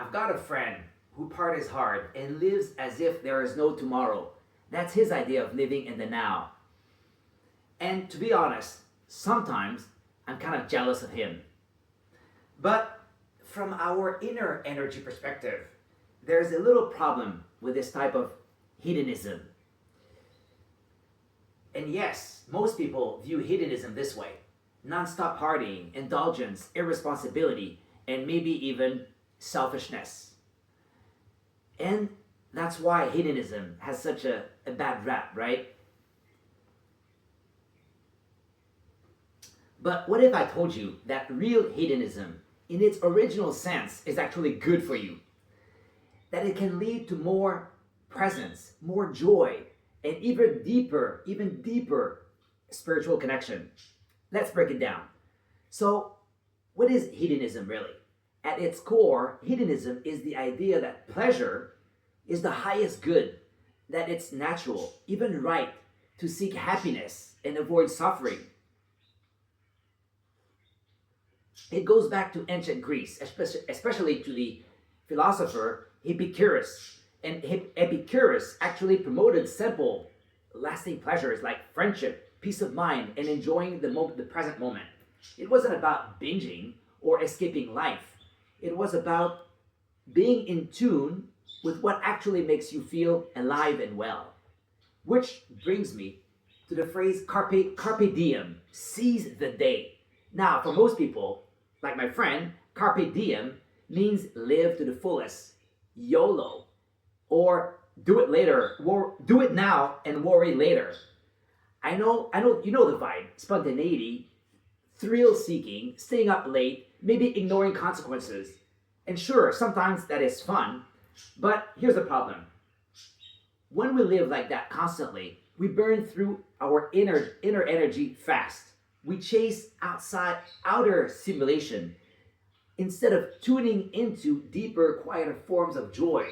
I've got a friend who parties hard and lives as if there is no tomorrow. That's his idea of living in the now. And to be honest, sometimes I'm kind of jealous of him. But from our inner energy perspective, there's a little problem with this type of hedonism. And yes, most people view hedonism this way: non-stop partying, indulgence, irresponsibility, and maybe even selfishness. And that's why hedonism has such a bad rap, right? But what if I told you that real hedonism, in its original sense, is actually good for you? That it can lead to more presence, more joy, and even deeper spiritual connection. Let's break it down. So, what is hedonism really? At its core, hedonism is the idea that pleasure is the highest good, that it's natural, even right, to seek happiness and avoid suffering. It goes back to ancient Greece, especially to the philosopher Epicurus. And Epicurus actually promoted simple, lasting pleasures like friendship, peace of mind, and enjoying the present moment. It wasn't about binging or escaping life. It was about being in tune with what actually makes you feel alive and well. Which brings me to the phrase Carpe Diem, seize the day. Now, for most people, like my friend, Carpe Diem means live to the fullest, YOLO, or do it later, do it now and worry later. I know, you know the vibe: spontaneity, thrill seeking, staying up late, maybe ignoring consequences. And sure, sometimes that is fun, but here's the problem. When we live like that constantly, we burn through our inner energy fast. We chase outer stimulation instead of tuning into deeper, quieter forms of joy.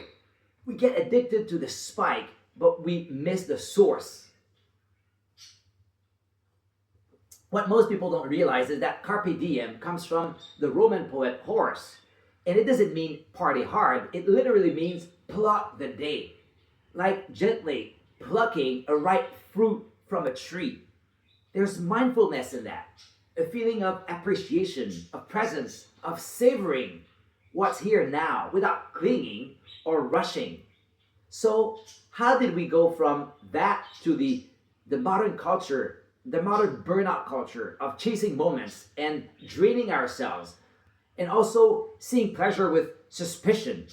We get addicted to the spike, but we miss the source. What most people don't realize is that Carpe Diem comes from the Roman poet Horace. And it doesn't mean party hard. It literally means pluck the day. Like gently plucking a ripe fruit from a tree. There's mindfulness in that. A feeling of appreciation, of presence, of savoring what's here now without clinging or rushing. So how did we go from that to the modern culture, the modern burnout culture of chasing moments and draining ourselves, and also seeing pleasure with suspicion?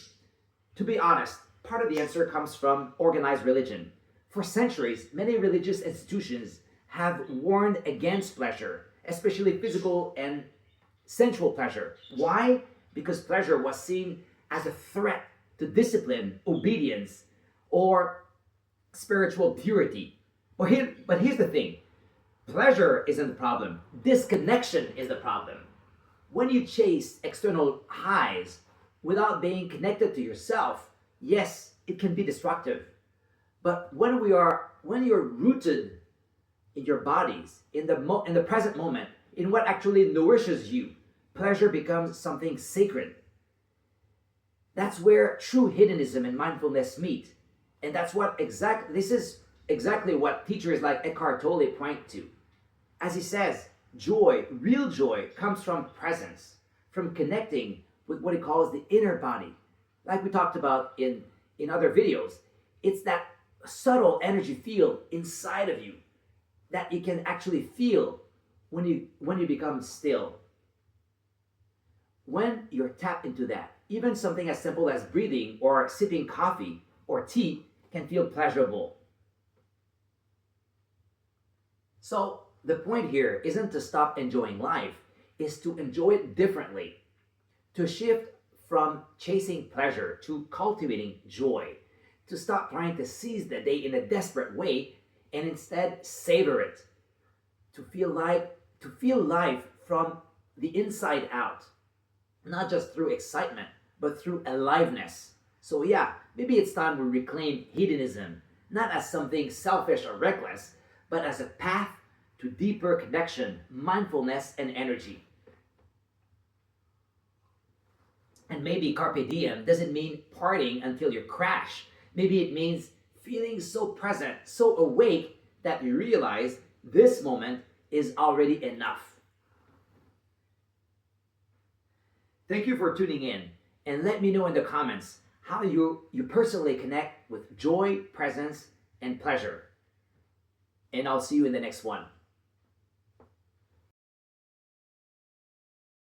To be honest, part of the answer comes from organized religion. For centuries, many religious institutions have warned against pleasure, especially physical and sensual pleasure. Why? Because pleasure was seen as a threat to discipline, obedience, or spiritual purity. But here's the thing. Pleasure isn't the problem. Disconnection is the problem. When you chase external highs without being connected to yourself, yes, it can be destructive. But when you're rooted in your bodies, in the present moment, in what actually nourishes you, pleasure becomes something sacred. That's where true hedonism and mindfulness meet. And this is exactly what teachers like Eckhart Tolle point to. As he says, joy, real joy, comes from presence, from connecting with what he calls the inner body. Like we talked about in other videos, it's that subtle energy field inside of you that you can actually feel when you become still. When you're tapped into that, even something as simple as breathing or sipping coffee or tea can feel pleasurable. So the point here isn't to stop enjoying life, is to enjoy it differently. To shift from chasing pleasure to cultivating joy. To stop trying to seize the day in a desperate way and instead savor it. To feel life from the inside out. Not just through excitement, but through aliveness. So yeah, maybe it's time we reclaim hedonism, not as something selfish or reckless, but as a path to deeper connection, mindfulness, and energy. And And maybe Carpe Diem doesn't mean partying until you crash. Maybe it means feeling so present, so awake that you realize this moment is already enough. Thank you for tuning in, and let me know in the comments how you personally connect with joy, presence, and pleasure. And I'll see you in the next one.